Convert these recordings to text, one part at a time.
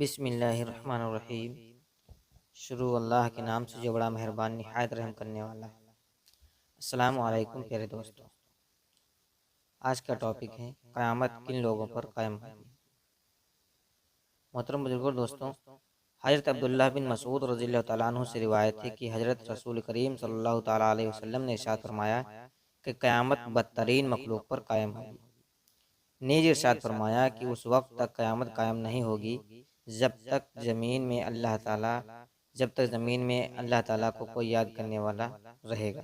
بسم اللہ الرحمن الرحیم۔ شروع اللہ کے نام سے جو بڑا مہربان نہایت رحم کرنے والا ہے۔ السلام علیکم پیارے دوستو، آج کا ٹاپک ہے قیامت کن لوگوں پر قائم ہوگی۔ محترم بزرگوں دوستوں، حضرت عبداللہ بن مسعود رضی اللہ تعالیٰ عنہ سے روایت ہے کہ حضرت رسول کریم صلی اللہ تعالیٰ علیہ وسلم نے ارشاد فرمایا کہ قیامت بدترین مخلوق پر قائم ہوگی۔ نیز ارشاد فرمایا کہ اس وقت تک قیامت قائم نہیں ہوگی جب تک زمین میں اللہ تعالیٰ کو کوئی یاد کرنے والا رہے گا۔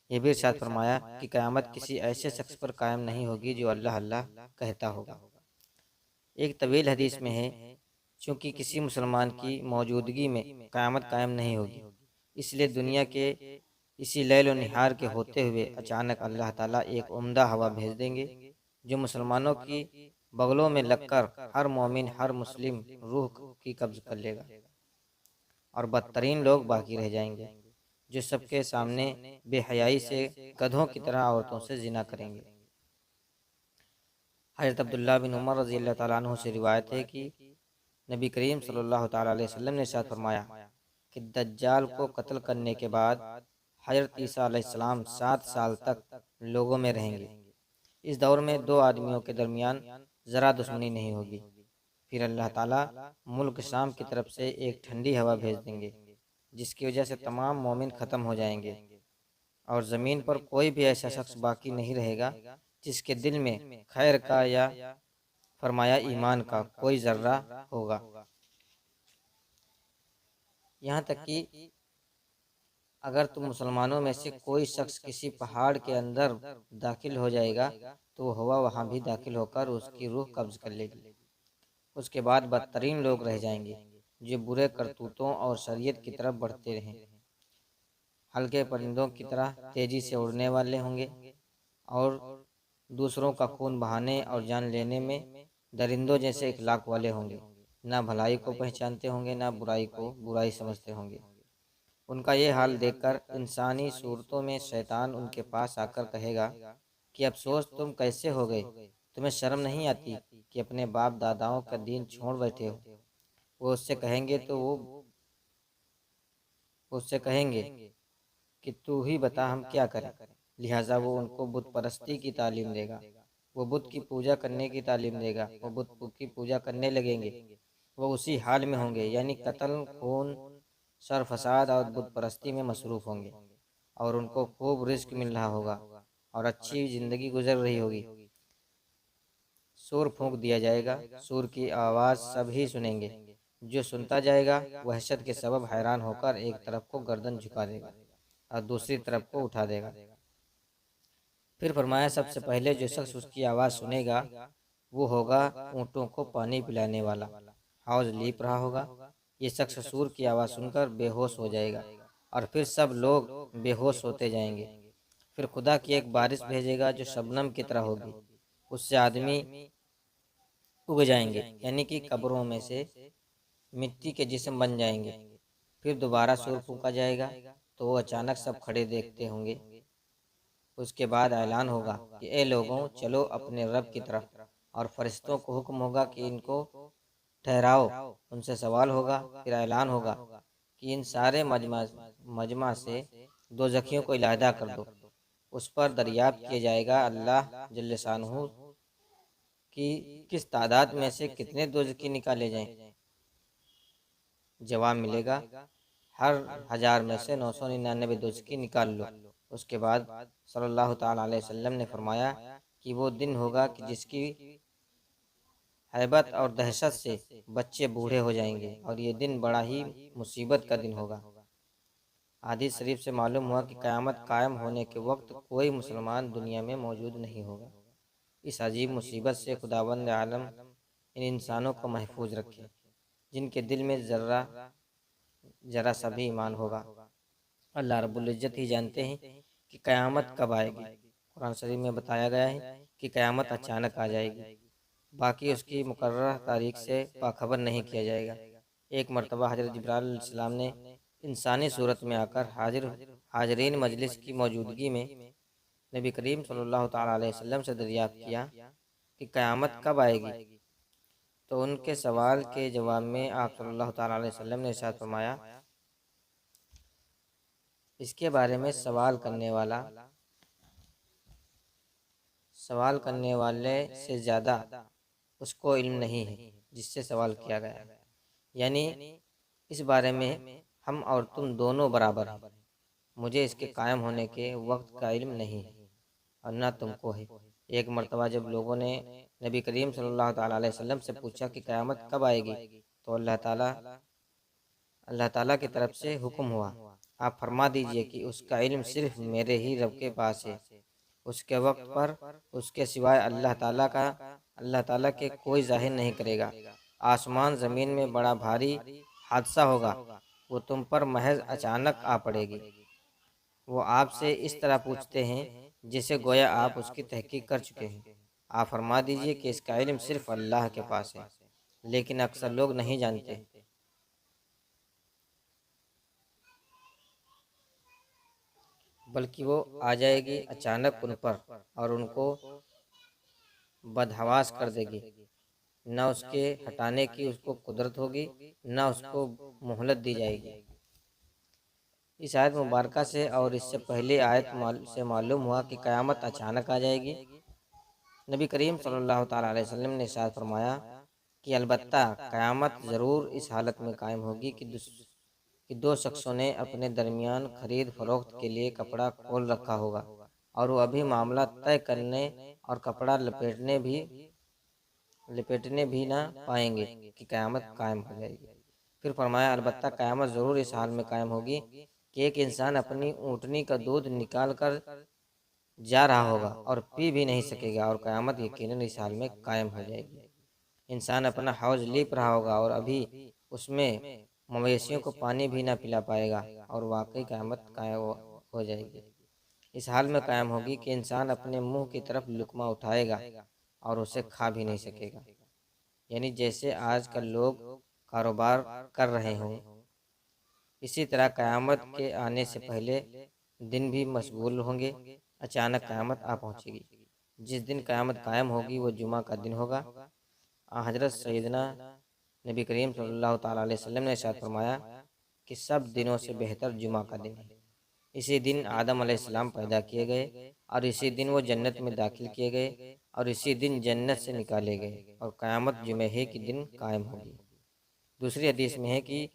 یہ بھی ارشاد فرمایا کہ قیامت کسی ایسے شخص پر قائم نہیں ہوگی جو اللہ اللہ کہتا ہوگا۔ ایک طویل حدیث میں ہے، چونکہ کسی مسلمان کی موجودگی میں قیامت قائم نہیں ہوگی، اس لیے دنیا کے اسی لیل و نہار کے ہوتے ہوئے اچانک اللہ تعالیٰ ایک عمدہ ہوا بھیج دیں گے جو مسلمانوں کی بغلوں میں لگ کر ہر مومن ہر مسلم روح کی قبض کر لے گا، اور بدترین لوگ باقی رہ جائیں گے جو سب کے سامنے بے حیائی سے گدھوں کی طرح عورتوں سے زنا کریں گے۔ حضرت عبداللہ بن عمر رضی اللہ تعالیٰ عنہ سے روایت ہے کہ نبی کریم صلی اللہ تعالیٰ علیہ وسلم نے ارشاد فرمایا کہ دجال کو قتل کرنے کے بعد حضرت عیسیٰ علیہ السلام 7 سال تک لوگوں میں رہیں گے۔ اس دور میں دو آدمیوں کے درمیان ذرا دشمنی نہیں ہوگی۔ پھر اللہ تعالیٰ ملک شام کی طرف سے ایک ٹھنڈی ہوا بھیج دیں گے جس کی وجہ سے تمام مومن ختم ہو جائیں گے، اور زمین پر کوئی بھی ایسا شخص باقی نہیں رہے گا جس کے دل میں خیر کا یا فرمایا ایمان کا کوئی ذرہ ہوگا۔ یہاں تک کہ اگر تم مسلمانوں میں سے کوئی شخص کسی پہاڑ کے اندر داخل ہو جائے گا تو وہ ہوا وہاں بھی داخل ہو کر اس کی روح قبض کر لے گی۔ اس کے بعد بدترین لوگ رہ جائیں گے جو برے کرتوتوں اور شریعت کی طرف بڑھتے رہیں، ہلکے پرندوں کی طرح تیزی سے اڑنے والے ہوں گے، اور دوسروں کا خون بہانے اور جان لینے میں درندوں جیسے اخلاق والے ہوں گے، نہ بھلائی کو پہچانتے ہوں گے نہ برائی کو برائی سمجھتے ہوں گے۔ ان کا یہ حال دیکھ کر انسانی صورتوں میں شیطان ان کے پاس آ کر کہے گا کہ افسوس تم کیسے ہو گئے، تمہیں شرم نہیں آتی کہ اپنے باپ داداؤں کا دین چھوڑ بیٹھے ہو۔ وہ اس سے کہیں گے کہ تو ہی بتا ہم کیا کریں۔ لہٰذا وہ ان کو بت پرستی کی تعلیم دے گا، وہ بت کی پوجا کرنے کی تعلیم دے گا، وہ بت کی پوجا کرنے لگیں گے۔ وہ اسی حال میں ہوں گے، یعنی قتل، خون، شر فساد اور بت پرستی میں مصروف ہوں گے، اور ان کو خوب رزق مل رہا ہوگا اور اچھی زندگی گزر رہی ہوگی۔ سور پھونک دیا جائے گا، سور کی آواز سب ہی سنیں گے، جو سنتا جائے گا وحشت کے سبب حیران ہو کر ایک طرف کو گردن جھکا دے گا اور دوسری طرف کو اٹھا دے گا۔ پھر فرمایا سب سے پہلے جو شخص اس کی آواز سنے گا وہ ہوگا اونٹوں کو پانی پلانے والا، حوض لیپ رہا ہوگا۔ یہ شخص سور کی آواز سن کر بے ہوش ہو جائے گا، اور پھر سب لوگ بے ہوش ہوتے جائیں گے۔ پھر خدا کی ایک بارش بھیجے گا جو شبنم کی طرح ہوگی، اس سے آدمی اگ جائیں گے، یعنی کہ قبروں میں سے مٹی کے جسم بن جائیں گے۔ پھر دوبارہ سور پھونکا جائے گا تو وہ اچانک سب کھڑے دیکھتے ہوں گے۔ اس کے بعد اعلان ہوگا کہ اے لوگوں، چلو اپنے رب کی طرف، اور فرشتوں کو حکم ہوگا کہ ان کو ٹھہراؤ۔ ان سے سوال ہوگا، پھر اعلان ہوگا کہ ان سارے مجمع سے دوزخیوں کو علیحدہ کر دو۔ اس پر دریافت کیا جائے گا اللہ جل شانہ کی کس تعداد میں سے کتنے دوزخی نکالے جائیں۔ جواب ملے گا ہر 1000 میں سے 999 دوزخی نکال لو۔ اس کے بعد صلی اللہ تعالیٰ علیہ وسلم نے فرمایا کہ وہ دن ہوگا کہ جس کی ہیبت اور دہشت سے بچے بوڑھے ہو جائیں گے، اور یہ دن بڑا ہی مصیبت کا دن ہوگا۔ حدیث شریف سے معلوم ہوا کہ قیامت قائم ہونے کے وقت کوئی مسلمان دنیا میں موجود نہیں ہوگا۔ اس عجیب مصیبت سے خداوند عالم ان انسانوں کو محفوظ رکھے جن کے دل میں ذرا سا بھی ایمان ہوگا۔ اللہ رب العزت ہی جانتے ہیں کہ قیامت کب آئے گی۔ قرآن شریف میں بتایا گیا ہے کہ قیامت اچانک آ جائے گی، باقی اس کی مقررہ تاریخ سے باخبر نہیں کیا جائے گا۔ ایک مرتبہ حضرت جبرائیل علیہ السلام نے انسانی صورت میں آ کر حاضرین مجلس کی موجودگی میں نبی کریم صلی اللہ تعالیٰ علیہ وسلم سے دریافت کیا کہ قیامت کب آئے گی۔ تو ان کے سوال کے جواب میں آپ صلی اللہ تعالیٰ علیہ وسلم نے ارشاد فرمایا، اس کے بارے میں سوال کرنے والے سے زیادہ اس کو علم نہیں ہے جس سے سوال کیا گیا ہے، یعنی اس بارے میں ہم اور تم دونوں برابر ہیں، مجھے اس کے قائم ہونے کے وقت کا علم نہیں ہے اور نہ تم کو ہے۔ ایک مرتبہ جب لوگوں نے نبی کریم صلی اللہ تعالیٰ علیہ وسلم سے پوچھا کہ قیامت کب آئے گی، تو اللہ تعالیٰ کی طرف سے حکم ہوا، آپ فرما دیجئے کہ اس کا علم صرف میرے ہی رب کے پاس ہے، اس کے وقت پر اس کے سوائے اللہ تعالیٰ کے کوئی ظاہر نہیں کرے گا۔ آسمان زمین میں بڑا بھاری حادثہ ہوگا، وہ تم پر محض اچانک آ پڑے گی۔ وہ آپ سے اس طرح پوچھتے ہیں جیسے گویا آپ اس کی تحقیق کر چکے ہیں۔ آپ فرما دیجئے کہ اس کا علم صرف اللہ کے پاس ہے، لیکن اکثر لوگ نہیں جانتے۔ بلکہ وہ آ جائے گی اچانک ان پر اور ان کو بدحواس کر دے گی، نہ اس کے ہٹانے کی اس کو قدرت ہوگی، نہ اس کو مہلت دی جائے گی۔ اس آیت مبارکہ سے اور اس سے پہلے آیت سے معلوم ہوا کہ قیامت اچانک آ جائے گی۔ نبی کریم صلی اللہ تعالیٰ علیہ وسلم نے ارشاد فرمایا کہ البتہ قیامت ضرور اس حالت میں قائم ہوگی کہ دو شخصوں نے اپنے درمیان خرید فروخت کے لیے کپڑا کھول رکھا ہوگا اور وہ ابھی معاملہ طے کرنے اور کپڑا لپیٹنے بھی نہ پائیں گے کہ قیامت قائم ہو جائے گی۔ پھر فرمایا البتہ قیامت ضرور اس حال میں قائم ہوگی کہ ایک انسان اپنی اونٹنی کا دودھ نکال کر جا رہا ہوگا اور پی بھی نہیں سکے گا، اور قیامت یقیناً اس حال میں قائم ہو جائے گی۔ انسان اپنا حوض لیپ رہا ہوگا اور ابھی اس میں مویشیوں کو پانی بھی نہ پلا پائے گا، اور واقعی قیامت قائم ہو جائے گی۔ اس حال میں قائم ہوگی کہ انسان اپنے منہ کی طرف لقمہ اٹھائے گا اور اسے کھا بھی نہیں سکے گا، یعنی جیسے آج کل لوگ کاروبار کر رہے ہوں، اسی طرح قیامت کے آنے سے پہلے دن بھی مشغول ہوں گے۔ اچانک قیامت آ پہنچے گی۔ جس دن قیامت قائم ہوگی وہ جمعہ کا دن ہوگا۔ حضرت سیدنا نبی کریم صلی اللہ تعالیٰ علیہ وسلم نے ارشاد فرمایا کہ سب دنوں سے بہتر جمعہ کا دن ہے۔ اسی دن آدم علیہ السلام پیدا کیے گئے، اور اسی دن وہ جنت میں داخل کیے گئے، اور اسی دن جنت سے نکالے گئے، اور قیامت جمعہ کے دن قائم ہوگی۔ دوسری حدیث میں ہے کہ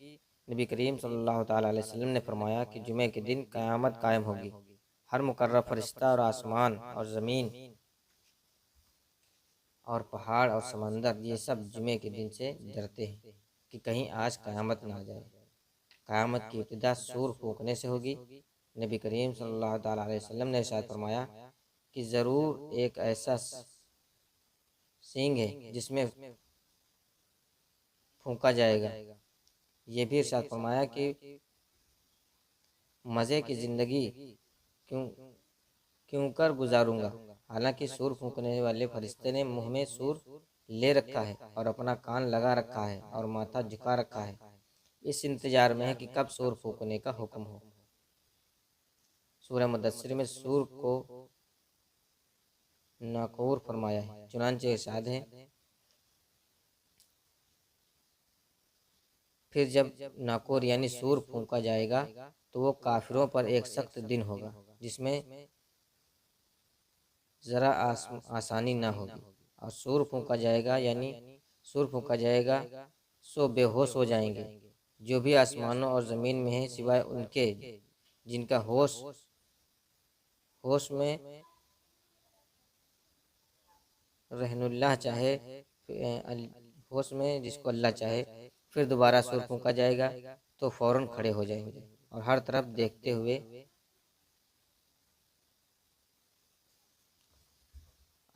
نبی کریم صلی اللہ تعالیٰ علیہ وسلم نے فرمایا کہ جمعہ کے دن قیامت قائم ہوگی، ہر مقرب فرشتہ اور آسمان اور زمین اور پہاڑ اور سمندر یہ سب جمعے کے دن سے ڈرتے ہیں کہ کہیں آج قیامت نہ آ جائے۔ قیامت کی ابتدا سور پھونکنے سے ہوگی۔ نبی کریم صلی اللہ تعالیٰ علیہ وسلم نے ارشاد فرمایا کہ ضرور ایک ایسا سینگ ہے جس میں پھونکا جائے گا۔ یہ بھی ارشاد فرمایا کہ مزے کی زندگی کیوں کر گزاروں گا، حالانکہ سور پھونکنے والے فرشتے نے منہ میں سور لے رکھا ہے اور اپنا کان لگا رکھا ہے اور ماتھا جھکا رکھا ہے، اس انتظار میں ہے کہ کب سور پھونکنے کا حکم ہو۔ سورہ مدثر میں سور کو ناقور فرمایا ہے، چنانچہ ارشاد ہے پھر جب ناقور یعنی سور پھونکا جائے گا تو وہ کافروں پر ایک سخت دن ہوگا جس میں ذرا آسانی نہ ہوگی، اور سور پھونکا جائے گا سو بے ہوش ہو جائیں گے جو بھی آسمانوں اور زمین میں ہیں، سوائے ان کے جن کا ہوش میں رہن اللہ چاہے، ہوش میں جس کو اللہ چاہے۔ پھر دوبارہ سور پھونکا جائے گا تو فوراً کھڑے ہو جائیں گے اور ہر طرف دیکھتے ہوئے۔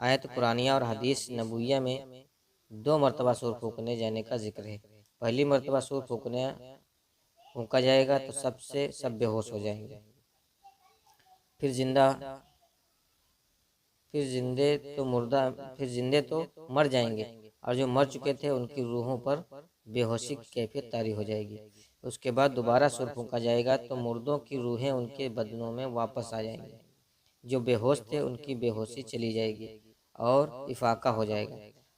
آیت قرآنیہ اور حدیث نبویہ میں دو مرتبہ سور پھونکنے جانے کا ذکر ہے۔ پہلی مرتبہ سور پھونکا جائے گا تو سب بے ہوش ہو جائیں گے، پھر زندے تو مر جائیں گے، اور جو مر چکے تھے ان کی روحوں پر بے ہوشی کی کیفیت طاری ہو جائے گی۔ اس کے بعد دوبارہ سور پھونکا جائے گا تو مردوں کی روحیں ان کے بدنوں میں واپس آ جائیں گی، جو بے ہوش تھے ان کی بے ہوشی چلی جائے گی اور افاقہ ہو جائے گا۔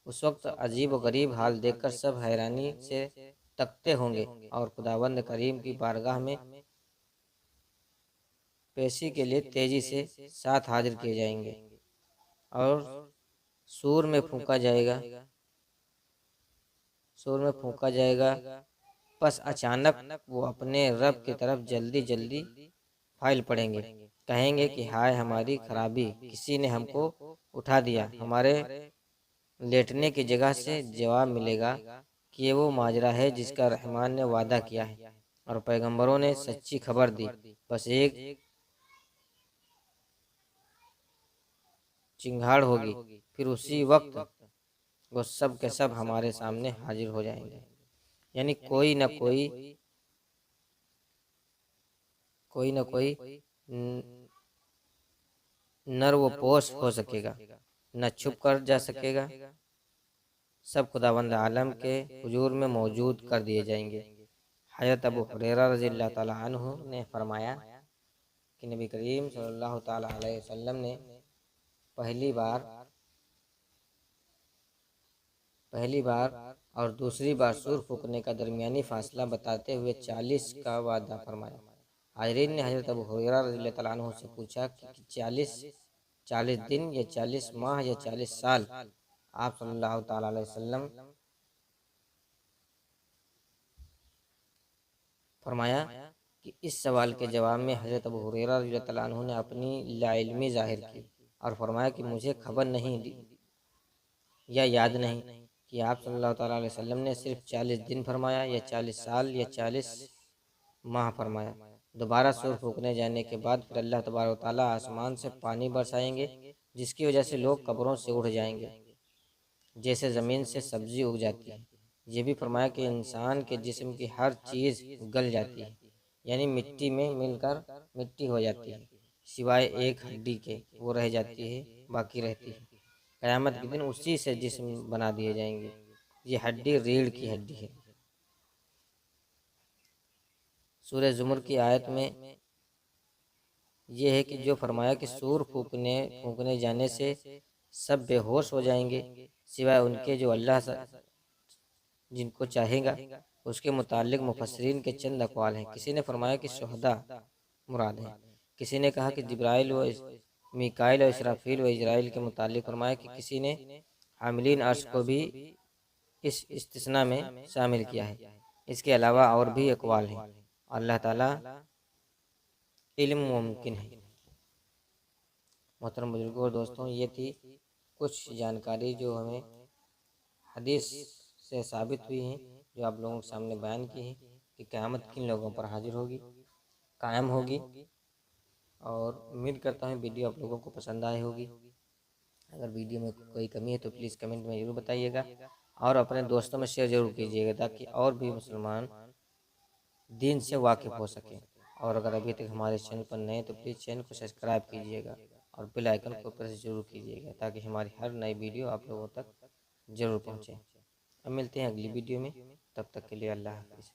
اس وقت عجیب و غریب حال دیکھ کر سب حیرانی سے تکتے ہوں گے اور خداوند کریم کی بارگاہ میں پیشی کے لیے تیزی سے ساتھ حاضر کیے جائیں گے اور سور میں پھونکا جائے گا پس اچانک وہ اپنے رب کی طرف جلدی جلدی پھیل پڑیں گے، کہیں گے کہ ہائے ہماری خرابی، کسی نے ہم کو اٹھا دیا۔ ہمارے لیٹنے کی جگہ سے جواب ملے گا کہ یہ وہ ماجرا ہے جس کا رحمان نے وعدہ کیا ہے اور پیغمبروں نے سچی خبر دی، بس ایک چنگھاڑ ہوگی، پھر اسی وقت وہ سب کے سب ہمارے سامنے حاضر ہو جائیں گے۔ یعنی کوئی نہ کوئی نر و پوش ہو سکے گا، نہ چھپ کر جا سکے گا، سب خداوند عالم کے حضور میں موجود کر دیے جائیں گے۔ حضرت ابو ہریرہ رضی اللہ تعالیٰ عنہ نے فرمایا کہ نبی کریم صلی اللہ تعالیٰ علیہ وسلم نے پہلی بار اور دوسری بار سور پھونکنے کا درمیانی فاصلہ بتاتے ہوئے 40 کا وعدہ فرمایا۔ حاضرین نے حضرت ابو ہریرہ رضی اللہ تعالیٰ عنہ سے پوچھا کہ 40 دن یا 40 ماہ یا 40 سال؟ آپ صلی اللہ تعالیٰ علیہ وسلم فرمایا کہ اس سوال کے جواب میں حضرت ابو ہریرہ رضی اللہ تعالیٰ عنہ نے اپنی لا علمی ظاہر کی اور فرمایا کہ مجھے خبر نہیں یا یاد نہیں کہ آپ صلی اللہ تعالیٰ علیہ وسلم نے صرف 40 دن فرمایا یا 40 سال یا 40 ماہ فرمایا۔ دوبارہ سور پھونکنے جانے کے بعد پھر اللہ تبارک و تعالیٰ آسمان سے پانی برسائیں گے، جس کی وجہ سے لوگ قبروں سے اٹھ جائیں گے جیسے زمین سے سبزی اگ جاتی ہے۔ یہ بھی فرمایا کہ انسان کے جسم کی ہر چیز گل جاتی ہے، یعنی مٹی میں مل کر مٹی ہو جاتی ہے، سوائے ایک ہڈی کے، وہ رہ جاتی ہے، باقی رہتی ہے۔ قیامت کے دن اسی سے جسم بنا دیے جائیں گے۔ یہ ہڈی ریڑھ کی ہڈی ہے۔ سورہ زمر کی آیت میں یہ ہے کہ جو فرمایا کہ سور پھونکنے جانے سے سب بے ہوش ہو جائیں گے سوائے ان کے جو اللہ جن کو چاہے گا۔ اس کے متعلق مفسرین کے چند اقوال ہیں۔ کسی نے فرمایا کہ شہداء مراد ہیں، کسی نے کہا کہ جبرائیل و میکائیل و اسرافیل و اجرائیل کے متعلق فرمایا کہ کسی نے حاملین عرش کو بھی اس استثناء میں شامل کیا ہے۔ اس کے علاوہ اور بھی اقوال ہیں، اللہ تعالیٰ علم ممکن ہے۔ محترم بزرگوں اور دوستوں، یہ تھی کچھ جانکاری جو ہمیں حدیث سے ثابت ہوئی ہیں، جو آپ لوگوں کے سامنے بیان کی ہیں کہ قیامت کن لوگوں پر حاضر ہوگی، قائم ہوگی۔ اور امید کرتا ہوں ویڈیو آپ لوگوں کو پسند آئی ہوگی۔ اگر ویڈیو میں کوئی کمی ہے تو پلیز کمنٹ میں ضرور بتائیے گا اور اپنے دوستوں میں شیئر ضرور کیجیے گا تاکہ اور بھی مسلمان دین سے واقف ہو سکیں۔ اور اگر ابھی تک ہمارے چینل پر نئے تو پلیز چینل کو سبسکرائب کیجیے گا اور بیل آئیکن کو پریس ضرور کیجیے گا تاکہ ہماری ہر نئی ویڈیو آپ لوگوں تک ضرور پہنچے۔ اب ملتے ہیں اگلی ویڈیو میں، تب تک کے لیے اللہ حافظ۔